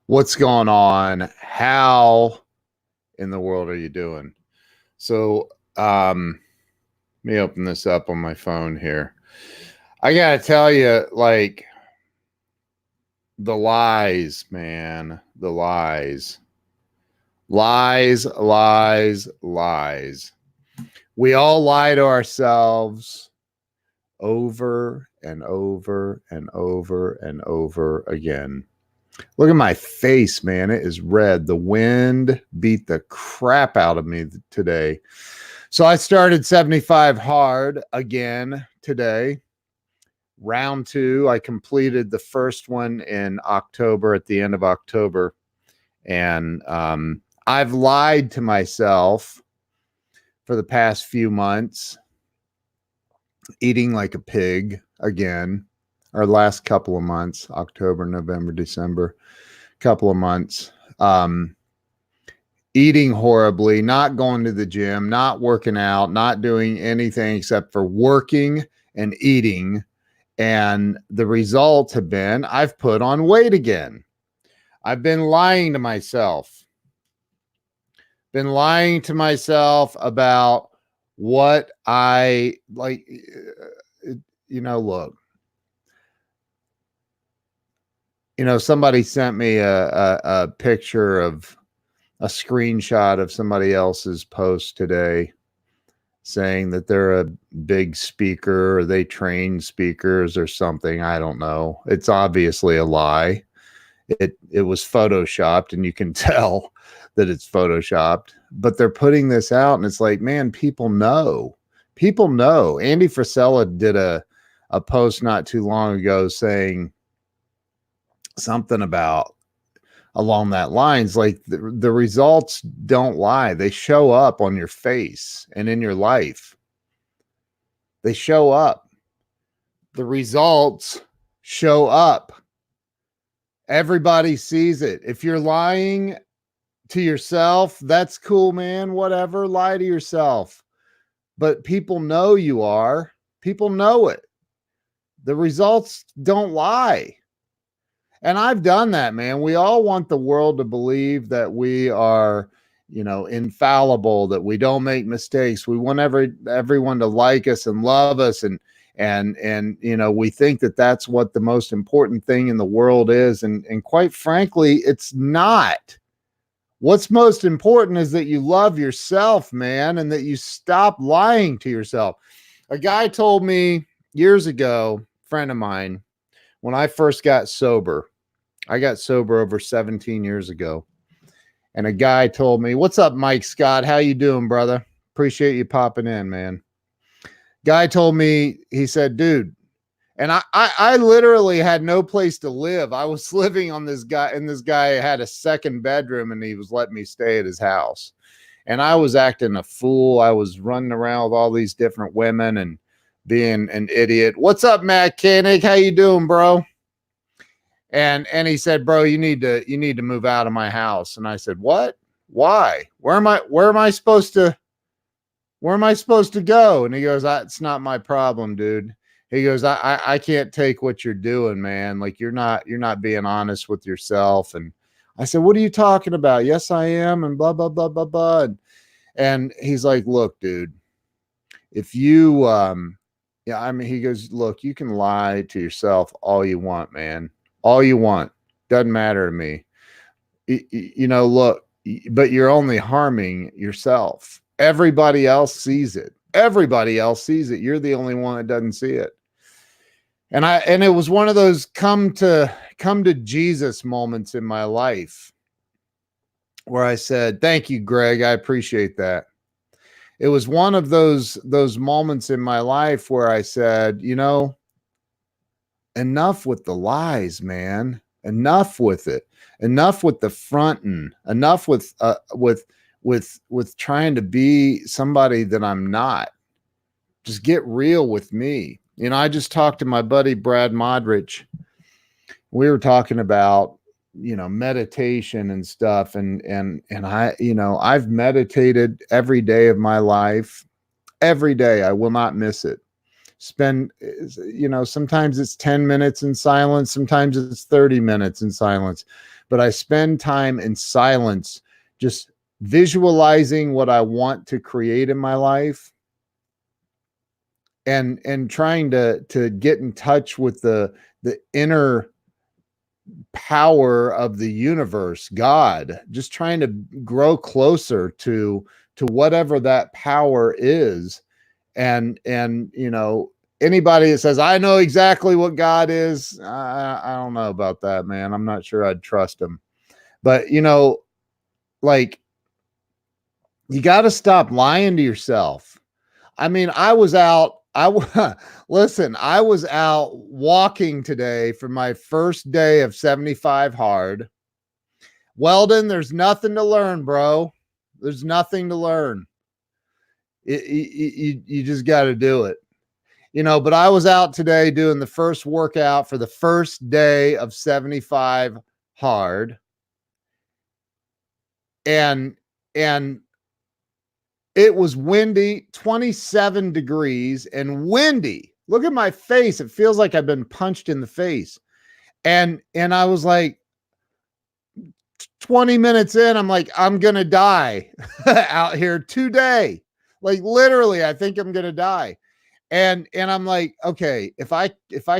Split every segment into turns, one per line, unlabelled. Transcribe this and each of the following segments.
What's going on? How in the world are you doing? So, let me open this up on my phone here. I gotta tell you, like, the lies, man, the lies, lies. We all lie to ourselves over and over and over and over again. Look at my face, man. It is red. The wind beat the crap out of me today. So I started 75 hard again today. Round two. I completed the first one in October, at the end of October. And I've lied to myself for the past few months, eating like a pig again. Our last couple of months, October, November, December, couple of months, eating horribly, not going to the gym, not working out, not doing anything except for working and eating. And the results have been I've put on weight again. I've been lying to myself. Been lying to myself about what I like. Look, somebody sent me a picture of a screenshot of somebody else's post today saying that they're a big speaker or they train speakers or something. I don't know. It's obviously a lie. It was photoshopped, and you can tell that it's photoshopped, but they're putting this out, and it's like, man, people know. People know. Andy Frisella did a post not too long ago saying something about along that lines, like the results don't lie. They show up on your face and in your life. They show up. The results show up. Everybody sees it. If you're lying to yourself, that's cool, man. Whatever, lie to yourself. But people know you are. People know it. The results don't lie. And I've done that, man. We all want the world to believe that we are, infallible, that we don't make mistakes. We want everyone to like us and love us. And we think that that's what the most important thing in the world is. And quite frankly, it's not. What's most important is that you love yourself, man, and that you stop lying to yourself. A guy told me years ago, a friend of mine, when I first got sober, I got sober over 17 years ago. And a guy told me, "What's up, Mike Scott? How you doing, brother? Appreciate you popping in, man." Guy told me, he said, "Dude," and I literally had no place to live. I was living on this guy, and this guy had a second bedroom, and he was letting me stay at his house. And I was acting a fool. I was running around with all these different women and being an idiot. "What's up, Matt Koenig? How you doing, bro?" And he said, "Bro, you need to move out of my house." And I said, "What? Why? Where am I supposed to go?" And he goes, "It's not my problem, dude." He goes, I can't take what you're doing, man. Like, you're not being honest with yourself." And I said, "What are you talking about?" "Yes, I am." And blah, blah, blah, blah, blah. And he's like, "Look, dude, if you, he goes, look, you can lie to yourself all you want, man. All you want. Doesn't matter to me. Look, but you're only harming yourself. Everybody else sees it. Everybody else sees it. You're the only one that doesn't see it." And it was one of those come to Jesus moments in my life where I said, "Thank you, Greg. I appreciate that." It was one of those moments in my life where I said, enough with the lies, man. Enough with it. Enough with the fronting. Enough with trying to be somebody that I'm not. Just get real with me. I just talked to my buddy Brad Modrich. We were talking about meditation and stuff, and I I've meditated every day of my life. Every day. I will not miss it. spend, sometimes it's 10 minutes in silence, sometimes it's 30 minutes in silence, but I spend time in silence, just visualizing what I want to create in my life, and trying to get in touch with the inner power of the universe, God, just trying to grow closer to whatever that power is. And anybody that says, I know exactly what God is, I don't know about that, man. I'm not sure I'd trust him. But like, you got to stop lying to yourself. I mean, I was out walking today for my first day of 75 hard. Weldon, there's nothing to learn, bro. There's nothing to learn. You just got to do it. But I was out today doing the first workout for the first day of 75 hard. And it was windy, 27 degrees and windy. Look at my face. It feels like I've been punched in the face. And I was like, 20 minutes in, I'm like, I'm going to die out here today. Like, literally, I think I'm going to die. And I'm like, okay, if I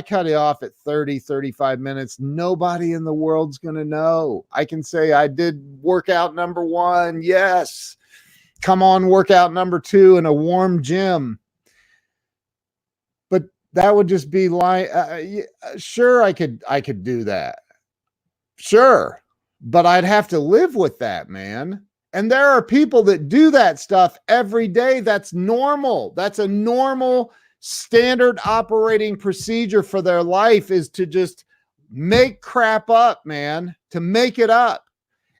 cut it off at 30, 35 minutes, nobody in the world's going to know. I can say I did workout number 1. Yes. Come on, workout number 2 in a warm gym. But that would just be like, sure, I could do that. Sure. But I'd have to live with that, man. And there are people that do that stuff every day. That's normal. That's a normal standard operating procedure for their life, is to just make crap up, man, to make it up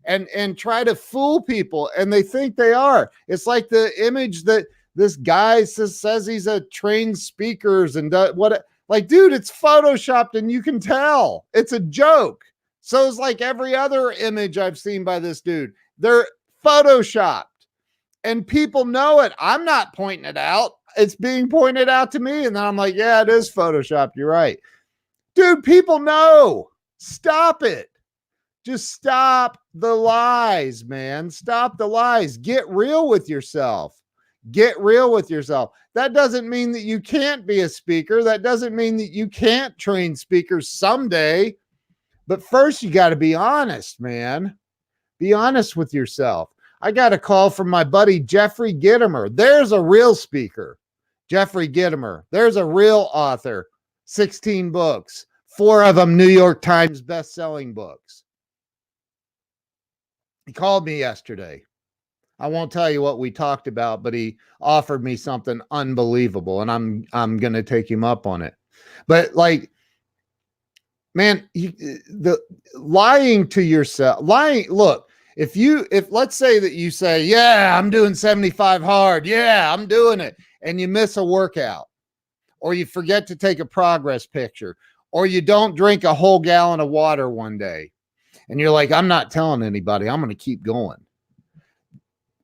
and try to fool people. And they think they are. It's like the image that this guy says he's a trained speaker and what, like, dude, it's photoshopped and you can tell it's a joke. So it's like every other image I've seen by this dude. They're photoshopped and people know it. I'm not pointing it out. It's being pointed out to me. And then I'm like, yeah, it is photoshopped. You're right. Dude, people know. Stop it. Just stop the lies, man. Stop the lies. Get real with yourself. Get real with yourself. That doesn't mean that you can't be a speaker. That doesn't mean that you can't train speakers someday. But first, you got to be honest, man. Be honest with yourself. I got a call from my buddy, Jeffrey Gitomer. There's a real speaker. Jeffrey Gitomer. There's a real author. 16 books. 4 of them New York Times best-selling books. He called me yesterday. I won't tell you what we talked about, but he offered me something unbelievable, and I'm going to take him up on it. But like, man, the lying to yourself, look, if let's say that you say, yeah, I'm doing 75 hard. Yeah, I'm doing it. And you miss a workout, or you forget to take a progress picture, or you don't drink a whole gallon of water one day. And you're like, I'm not telling anybody. I'm going to keep going.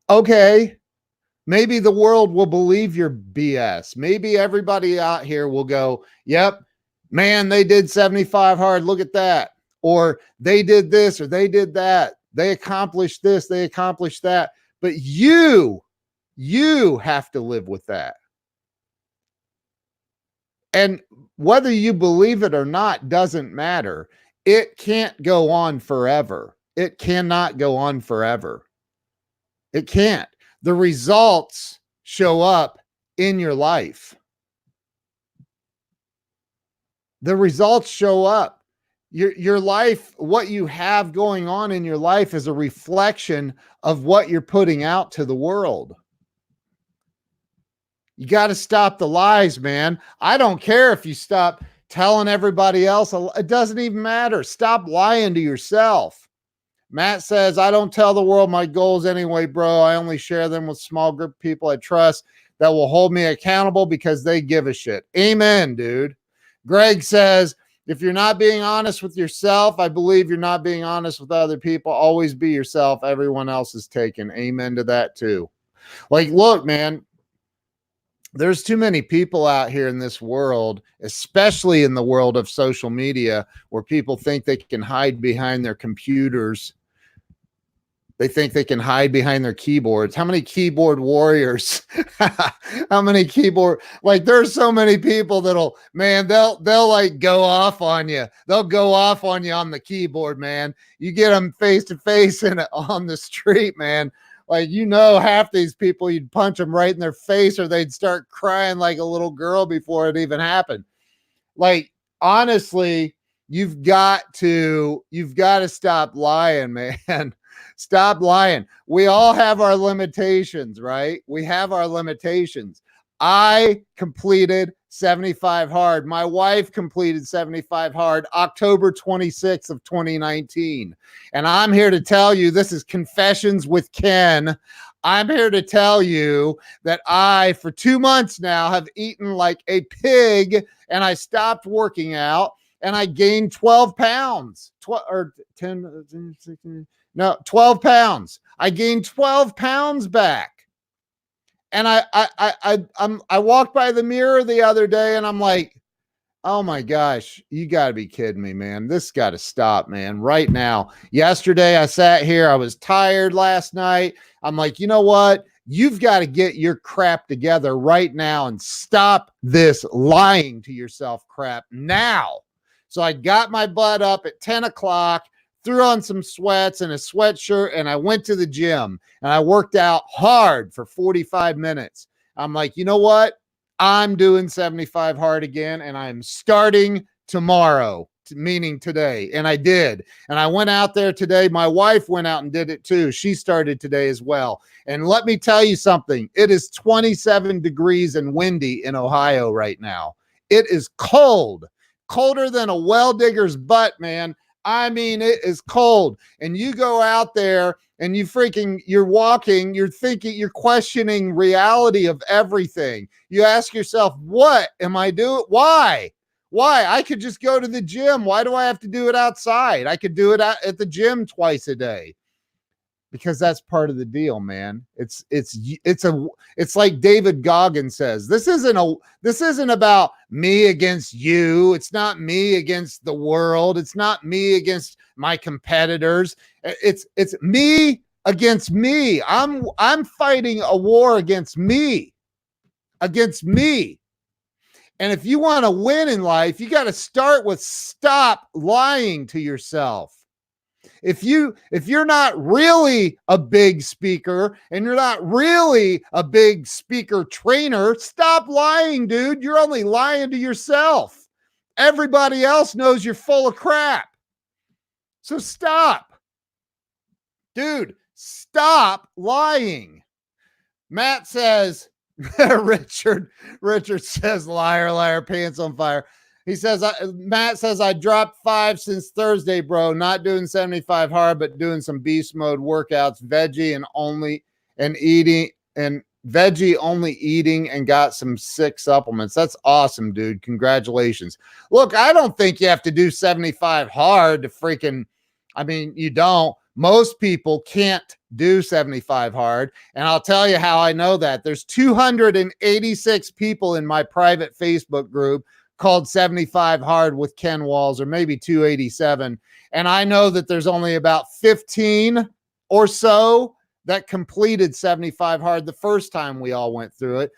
Okay. Maybe the world will believe your BS. Maybe everybody out here will go, yep, man, they did 75 hard. Look at that. Or they did this, or they did that. They accomplished this. They accomplished that. But you have to live with that. And whether you believe it or not doesn't matter. It can't go on forever. It cannot go on forever. It can't. The results show up in your life. The results show up. Your life, what you have going on in your life, is a reflection of what you're putting out to the world. You got to stop the lies, man. I don't care if you stop telling everybody else. It doesn't even matter. Stop lying to yourself. Matt says, I don't tell the world my goals anyway, bro. I only share them with small group of people I trust that will hold me accountable because they give a shit. Amen, dude. Greg says, if you're not being honest with yourself, I believe you're not being honest with other people. Always be yourself. Everyone else is taken. Amen to that too. Like, look, man, There's too many people out here in this world, especially in the world of social media, where people think they can hide behind their computers. They think they can hide behind their keyboards. How many keyboard warriors? How many keyboard, like there's so many people that'll, man, they'll like go off on you. They'll go off on you on the keyboard, man. You get them face to face and on the street, man. Like, you know, half these people, you'd punch them right in their face or they'd start crying like a little girl before it even happened. Like, honestly, you've got to stop lying, man. Stop lying. We all have our limitations, right? We have our limitations. I completed 75 hard. My wife completed 75 hard October 26th of 2019. And I'm here to tell you, this is Confessions with Ken. I'm here to tell you that I, for 2 months now, have eaten like a pig, and I stopped working out and I gained 12 pounds, 12 pounds. I gained 12 pounds back. And I walked by the mirror the other day and I'm like, oh my gosh, you got to be kidding me, man. This got to stop, man, right now. Yesterday, I sat here. I was tired last night. I'm like, you know what? You've got to get your crap together right now and stop this lying to yourself crap now. So I got my butt up at 10 o'clock, threw on some sweats and a sweatshirt, and I went to the gym and I worked out hard for 45 minutes. I'm like, you know what? I'm doing 75 hard again, and I'm starting tomorrow, meaning today. And I did. And I went out there today. My wife went out and did it too. She started today as well. And let me tell you something. It is 27 degrees and windy in Ohio right now. It is cold, colder than a well digger's butt, man. I mean, it is cold. And you go out there and you're walking, you're thinking, you're questioning reality of everything. You ask yourself, what am I doing? Why? I could just go to the gym. Why do I have to do it outside? I could do it at the gym twice a day. Because that's part of the deal, man. It's like David Goggins says, this isn't about me against you. It's not me against the world. It's not me against my competitors. It's me against me. I'm fighting a war against me. And if you want to win in life, you got to start with stop lying to yourself. If you're not really a big speaker and you're not really a big speaker trainer, stop lying, dude. You're only lying to yourself. Everybody else knows you're full of crap. So stop. Dude, stop lying. Matt says, Richard says, liar, liar, pants on fire. He says, Matt says, I dropped 5 since Thursday, bro. Not doing 75 hard, but doing some beast mode workouts, veggie only eating and got some 6 supplements. That's awesome, dude. Congratulations. Look, I don't think you have to do 75 hard to freaking, I mean, you don't. Most people can't do 75 hard. And I'll tell you how I know that. There's 286 people in my private Facebook group called 75 hard with Ken Walls, or maybe 287. And I know that there's only about 15 or so that completed 75 hard the first time we all went through it.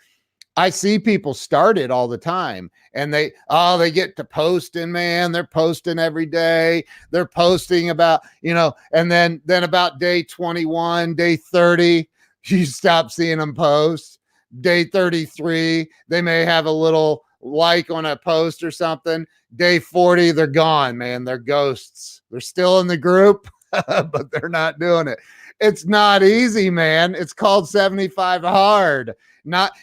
I see people start it all the time and they get to posting, man. They're posting every day. They're posting about, and then about day 21, day 30, you stop seeing them post. Day 33, they may have a little like on a post or something. Day 40, they're gone, man. They're ghosts. They're still in the group, but they're not doing it. It's not easy, man. It's called 75 hard.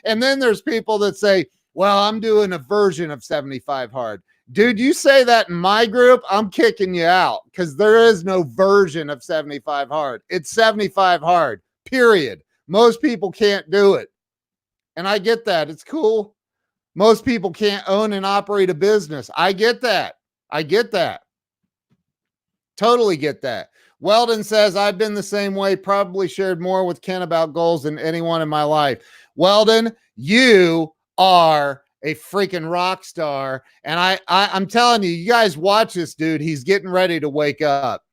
And then there's people that say, well, I'm doing a version of 75 hard. Dude, you say that in my group, I'm kicking you out, because there is no version of 75 hard. It's 75 hard, period. Most people can't do it. And I get that. It's cool. Most people can't own and operate a business. I get that. Totally get that. Weldon says, I've been the same way, probably shared more with Ken about goals than anyone in my life. Weldon, you are a freaking rock star. And I'm telling you, you guys watch this dude. He's getting ready to wake up.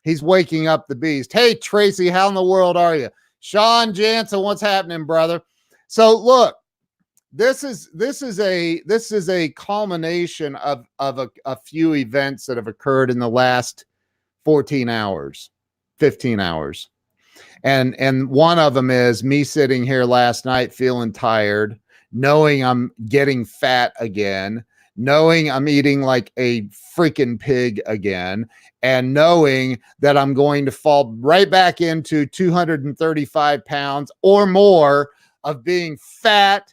He's waking up the beast. Hey, Tracy, how in the world are you? Sean Jansen, what's happening, brother? So look, this is a culmination of a few events that have occurred in the last 14 hours, 15 hours. And one of them is me sitting here last night feeling tired, knowing I'm getting fat again, knowing I'm eating like a freaking pig again, and knowing that I'm going to fall right back into 235 pounds or more of being fat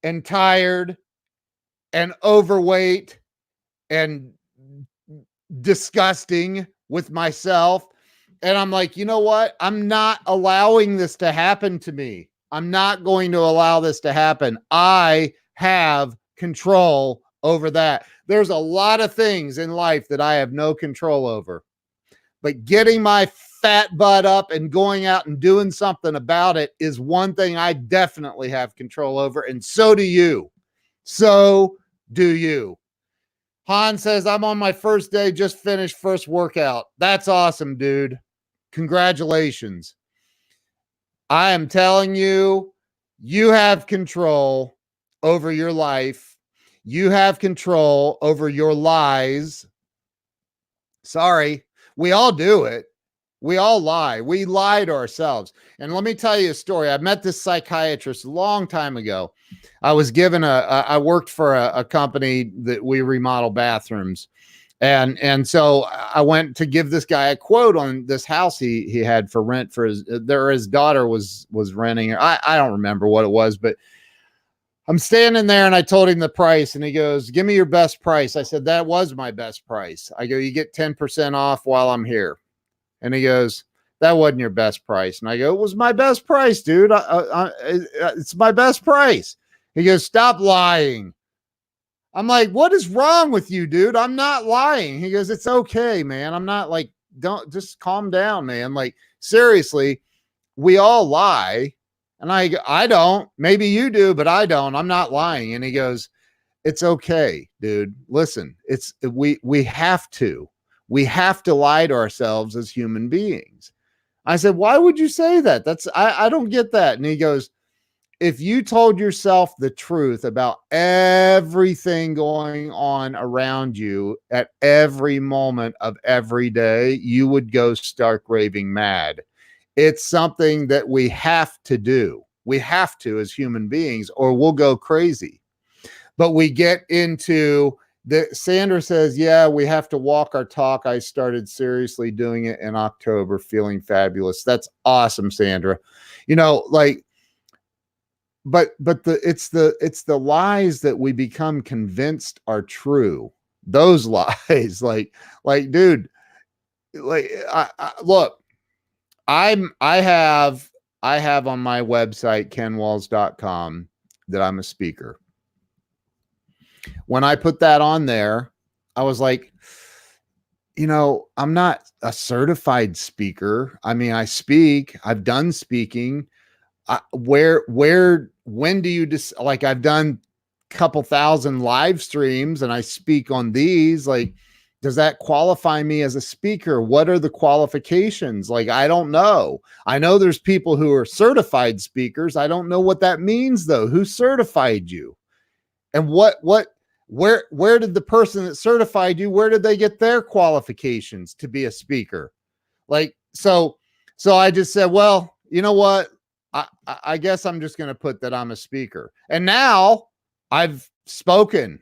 and tired and overweight and disgusting with myself. And I'm like, you know what? I'm not allowing this to happen to me. I'm not going to allow this to happen. I have control over that. There's a lot of things in life that I have no control over. But getting my fat butt up and going out and doing something about it is one thing I definitely have control over. And so do you. So do you. Han says, I'm on my first day, just finished first workout. That's awesome, dude. Congratulations. I am telling you, you have control over your life. You have control over your lies. Sorry, we all do it. We all lie. We lie to ourselves. And let me tell you a story. I met this psychiatrist a long time ago. I was given I worked for a company that we remodel bathrooms. And so I went to give this guy a quote on this house he had for rent for his daughter was renting. I don't remember what it was, but I'm standing there and I told him the price and he goes, give me your best price. I said, that was my best price. I go, you get 10% off while I'm here. And he goes, that wasn't your best price. And I go, it was my best price, dude. It's my best price. He goes, stop lying. I'm like, what is wrong with you, dude? I'm not lying. He goes, it's okay, man. I'm not like, don't just calm down, man. Like, seriously, we all lie. And I don't. Maybe you do, but I don't. I'm not lying. And he goes, it's okay, dude. Listen, we have to. We have to lie to ourselves as human beings. I said, why would you say that? I don't get that. And he goes, if you told yourself the truth about everything going on around you at every moment of every day, you would go stark raving mad. It's something that we have to do. We have to as human beings, or we'll go crazy. But we get into Sandra says, yeah, we have to walk our talk. I started seriously doing it in October, feeling fabulous. That's awesome, Sandra. You know, like, but it's the lies that we become convinced are true. Those lies, like, dude, like, look, I have on my website, kenwalls.com, that I'm a speaker. When I put that on there, I was like, you know, I'm not a certified speaker. I mean, I speak, I've done speaking. When do you just like, I've done a couple thousand live streams and I speak on these, like, does that qualify me as a speaker? What are the qualifications? Like, I don't know. I know there's people who are certified speakers. I don't know what that means though. Who certified you? And where did the person that certified you, where did they get their qualifications to be a speaker? Like, so I just said, well, you know what? I guess I'm just going to put that I'm a speaker. And now I've spoken.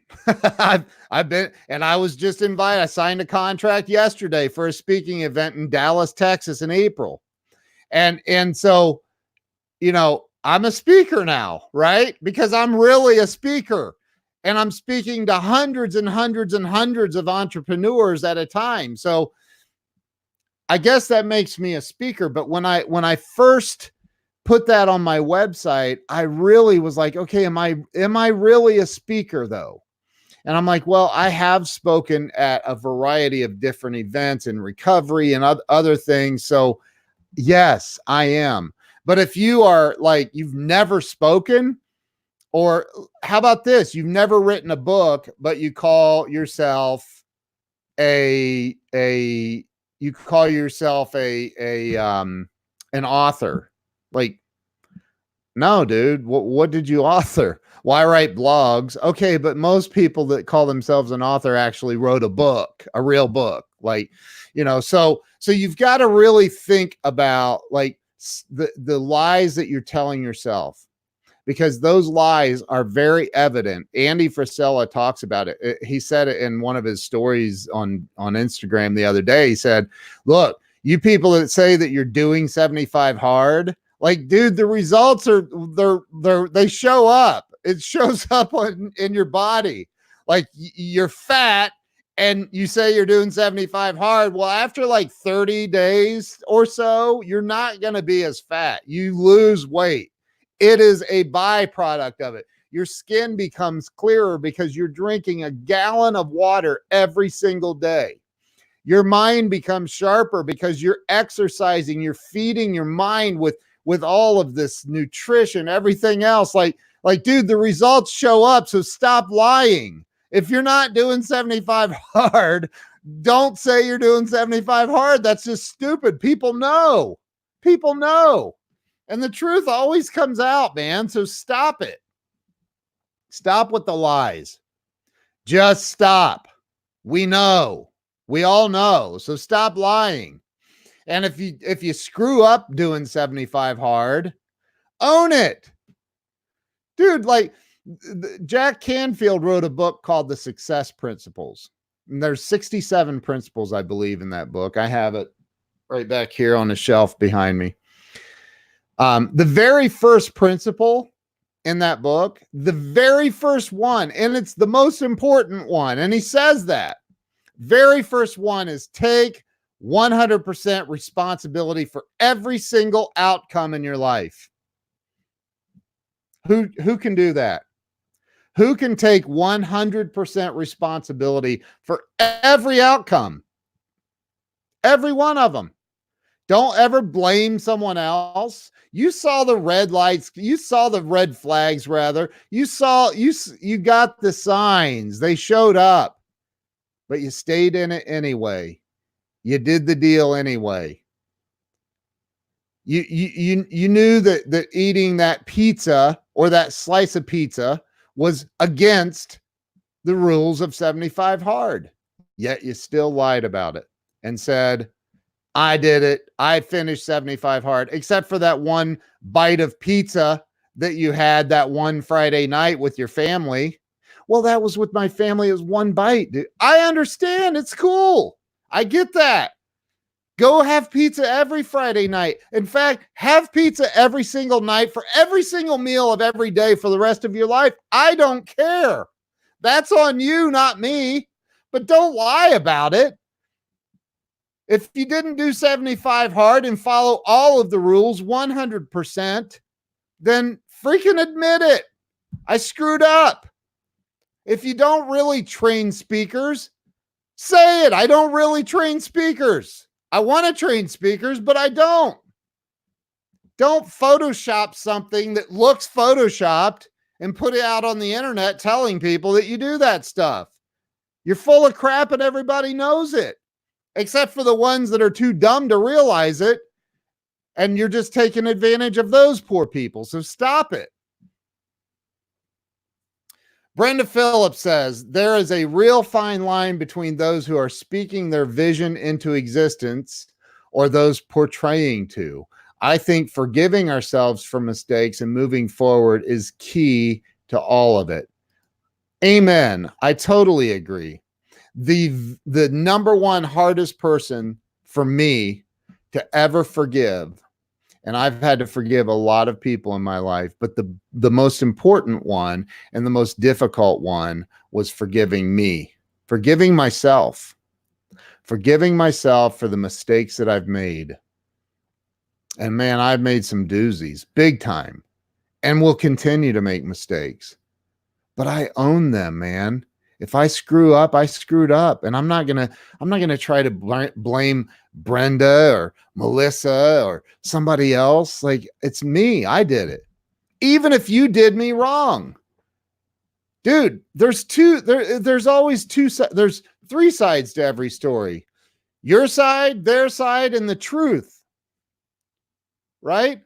I've been, and I was just invited. I signed a contract yesterday for a speaking event in Dallas, Texas in April. And so, you know, I'm a speaker now, right? Because I'm really a speaker. And I'm speaking to hundreds and hundreds and hundreds of entrepreneurs at a time. So I guess that makes me a speaker. But when I first put that on my website, I really was like, okay, am I really a speaker though? And I'm like, well, I have spoken at a variety of different events in recovery and other things. So yes, I am. But if you are like, you've never spoken, Or how about this? You've never written a book, but you call yourself an author. Like, no, dude, what did you author? Why write blogs? Okay, but most people that call themselves an author actually wrote a book, a real book. Like, so you've got to really think about like the lies that you're telling yourself, because those lies are very evident. Andy Frisella talks about it. He said it in one of his stories on Instagram the other day. He said, look, you people that say that you're doing 75 hard, like, dude, the results they show up. It shows up in your body. Like, you're fat and you say you're doing 75 hard. Well, after like 30 days or so, you're not going to be as fat. You lose weight. It is a byproduct of it. Your skin becomes clearer because you're drinking a gallon of water every single day. Your mind becomes sharper because you're exercising. You're feeding your mind with all of this nutrition, everything else. Like, dude, the results show up. So stop lying. If you're not doing 75 hard, don't say you're doing 75 hard. That's just stupid. People know. And the truth always comes out, man. So stop it. Stop with the lies. Just stop. We know. We all know. So stop lying. And if you screw up doing 75 hard, own it. Dude, like Jack Canfield wrote a book called The Success Principles. And there's 67 principles, I believe, in that book. I have it right back here on the shelf behind me. The very first principle in that book, the very first one, and it's the most important one, and he says that very first one is take 100% responsibility for every single outcome in your life. Who can do that? Who can take 100% responsibility for every outcome? Every one of them. Don't ever blame someone else. You saw the red lights. You saw the red flags, rather. You got the signs. They showed up, but you stayed in it anyway. You did the deal anyway. You knew that eating that pizza or that slice of pizza was against the rules of 75 hard, yet you still lied about it and said, I did it. I finished 75 hard, except for that one bite of pizza that you had that one Friday night with your family. Well, that was with my family. It was one bite, dude. I understand. It's cool. I get that. Go have pizza every Friday night. In fact, have pizza every single night for every single meal of every day for the rest of your life. I don't care. That's on you, not me. But don't lie about it. If you didn't do 75 hard and follow all of the rules 100%, then freaking admit it. I screwed up. If you don't really train speakers, say it. I don't really train speakers. I want to train speakers, but I don't. Don't Photoshop something that looks Photoshopped and put it out on the internet telling people that you do that stuff. You're full of crap and everybody knows it, except for the ones that are too dumb to realize it. And you're just taking advantage of those poor people. So stop it. Brenda Phillips says, there is a real fine line between those who are speaking their vision into existence or those portraying to. I think forgiving ourselves for mistakes and moving forward is key to all of it. Amen. I totally agree. The number one hardest person for me to ever forgive, and I've had to forgive a lot of people in my life, but the most important one and the most difficult one was forgiving me, forgiving myself for the mistakes that I've made. And man, I've made some doozies, big time, and will continue to make mistakes. But I own them, man. If I screw up, I screwed up, and I'm not gonna try to blame Brenda or Melissa or somebody else. Like, it's me. I did it. Even if you did me wrong, Dude, there's always there's three sides to every story. Your side, their side, and the truth. Right?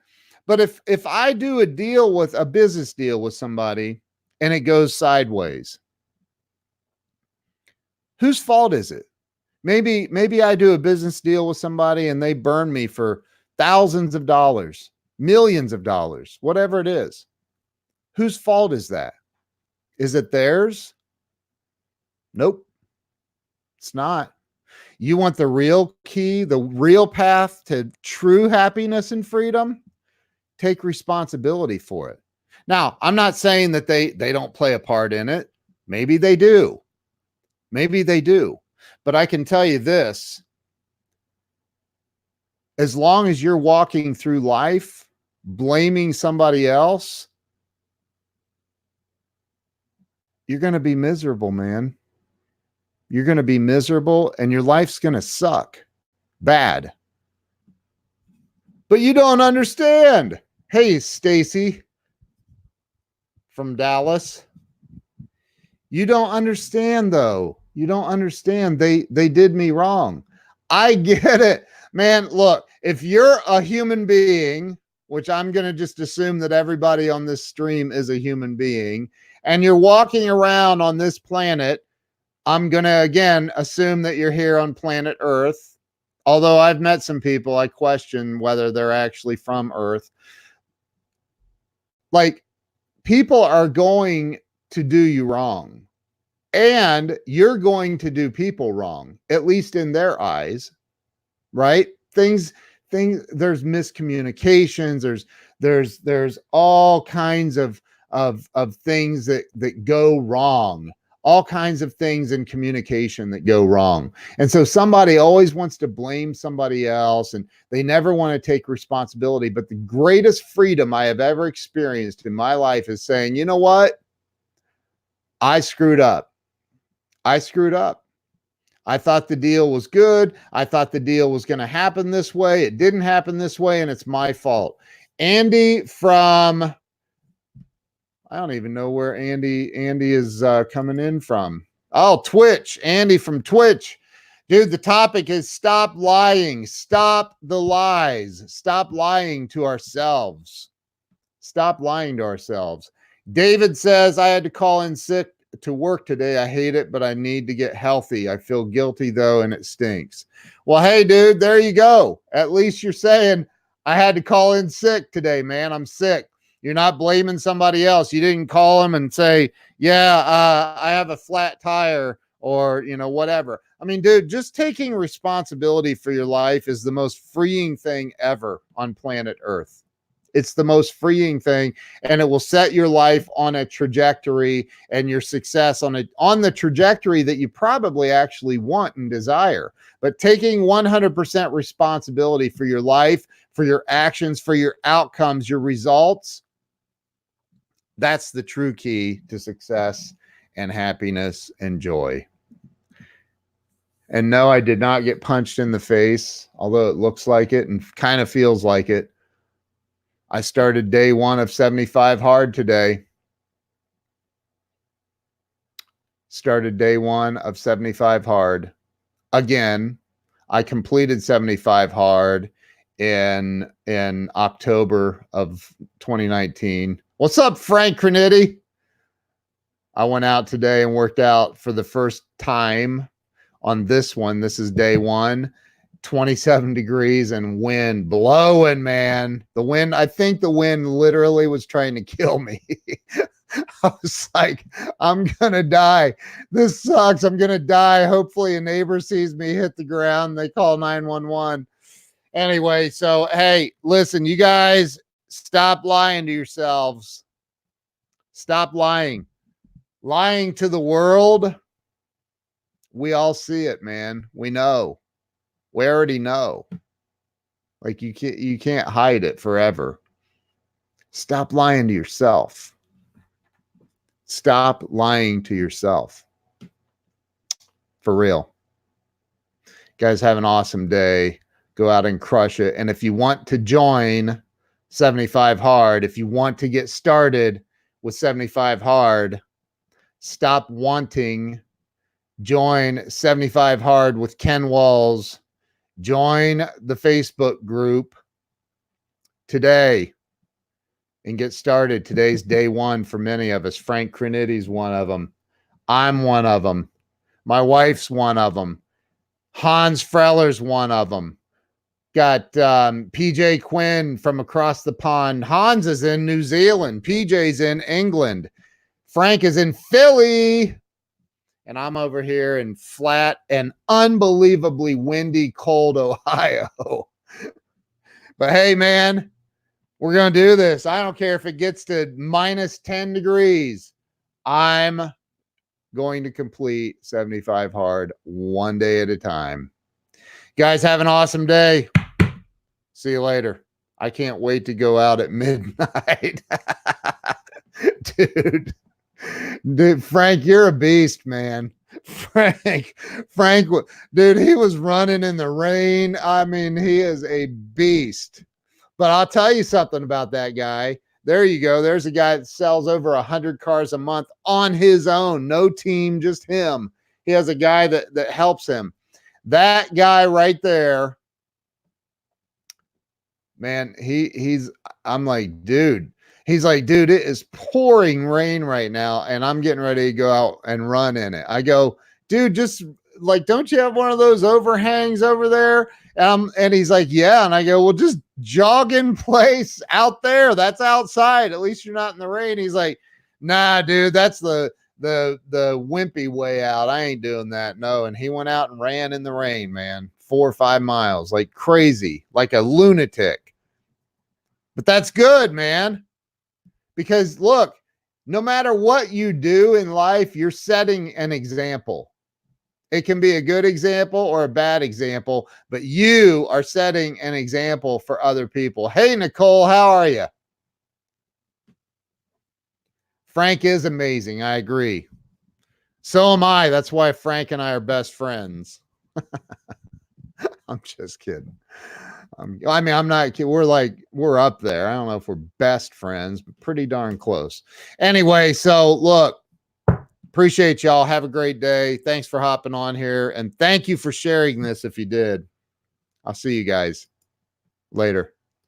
But if I do a business deal with somebody and it goes sideways, whose fault is it? Maybe I do a business deal with somebody and they burn me for thousands of dollars, millions of dollars, whatever it is. Whose fault is that? Is it theirs? Nope, it's not. You want the real key, the real path to true happiness and freedom? Take responsibility for it. Now, I'm not saying that they don't play a part in it. Maybe they do. Maybe they do. But I can tell you this, as long as you're walking through life blaming somebody else, you're going to be miserable, man. You're going to be miserable and your life's going to suck bad. But you don't understand. Hey, Stacy from Dallas. You don't understand, though. You don't understand. They did me wrong. I get it, man. Look, if you're a human being, which I'm going to just assume that everybody on this stream is a human being, and you're walking around on this planet, I'm going to, again, assume that you're here on planet Earth. Although I've met some people, I question whether they're actually from Earth. Like, people are going to do you wrong. And you're going to do people wrong, at least in their eyes, right? There's miscommunications. There's all kinds of things that go wrong, all kinds of things in communication that go wrong. And so somebody always wants to blame somebody else and they never want to take responsibility. But the greatest freedom I have ever experienced in my life is saying, you know what? I screwed up. I screwed up. I thought the deal was good. I thought the deal was going to happen this way. It didn't happen this way, and it's my fault. Andy from, I don't even know where Andy is coming in from. Oh, Twitch. Andy from Twitch. Dude, the topic is stop lying. Stop the lies. Stop lying to ourselves. Stop lying to ourselves. David says, I had to call in sick to work today. I hate it, but I need to get healthy. I feel guilty though, and it stinks. Well, hey, dude, there you go. At least you're saying, I had to call in sick today, man. I'm sick. You're not blaming somebody else. You didn't call them and say, yeah, I have a flat tire or, whatever. I mean, dude, just taking responsibility for your life is the most freeing thing ever on planet Earth. It's the most freeing thing, and it will set your life on a trajectory and your success on the trajectory that you probably actually want and desire. But taking 100% responsibility for your life, for your actions, for your outcomes, your results, that's the true key to success and happiness and joy. And no, I did not get punched in the face, although it looks like it and kind of feels like it. I started day 1 of 75 hard today. Started day 1 of 75 hard. Again, I completed 75 hard in October of 2019. What's up, Frank Crenity? I went out today and worked out for the first time on this one. This is day 1. 27 degrees and wind blowing, man. I think the wind literally was trying to kill me. I was like, I'm gonna die. This sucks. I'm gonna die. Hopefully a neighbor sees me hit the ground. They call 911. Anyway, so hey, listen, you guys, stop lying to yourselves. Stop lying. Lying to the world. We all see it, man. We know. We already know. Like you can't hide it forever. Stop lying to yourself. Stop lying to yourself. For real. Guys, have an awesome day. Go out and crush it. And if you want to join 75 Hard, if you want to get started with 75 Hard, stop wanting. Join 75 Hard with Ken Walls. Join the Facebook group today and get started. Today's day one for many of us. Frank Crinitti's one of them. I'm one of them. My wife's one of them. Hans Freller's one of them. Got PJ Quinn from across the pond. Hans is in New Zealand. PJ's in England. Frank is in Philly. And I'm over here in flat and unbelievably windy, cold Ohio. But hey, man, we're going to do this. I don't care if it gets to minus 10 degrees. I'm going to complete 75 Hard one day at a time. Guys, have an awesome day. See you later. I can't wait to go out at midnight. Dude, Frank, you're a beast, man. Frank, dude, he was running in the rain. I mean, he is a beast. But I'll tell you something about that guy. There you go. There's a guy that sells over 100 cars a month on his own. No team, just him. He has a guy that helps him. That guy right there, man, I'm like, dude. He's like, dude, it is pouring rain right now, and I'm getting ready to go out and run in it. I go, dude, just like, don't you have one of those overhangs over there? And he's like, yeah. And I go, well, just jog in place out there. That's outside. At least you're not in the rain. He's like, nah, dude, that's the wimpy way out. I ain't doing that. No. And he went out and ran in the rain, man, 4 or 5 miles, like crazy, like a lunatic. But that's good, man. Because look, no matter what you do in life, you're setting an example. It can be a good example or a bad example, but you are setting an example for other people. Hey, Nicole, how are you? Frank is amazing. I agree. So am I. That's why Frank and I are best friends. I'm just kidding. I mean, I'm not kidding. We're up there. I don't know if we're best friends, but pretty darn close. Anyway, so look, appreciate y'all. Have a great day. Thanks for hopping on here. And thank you for sharing this if you did. I'll see you guys later.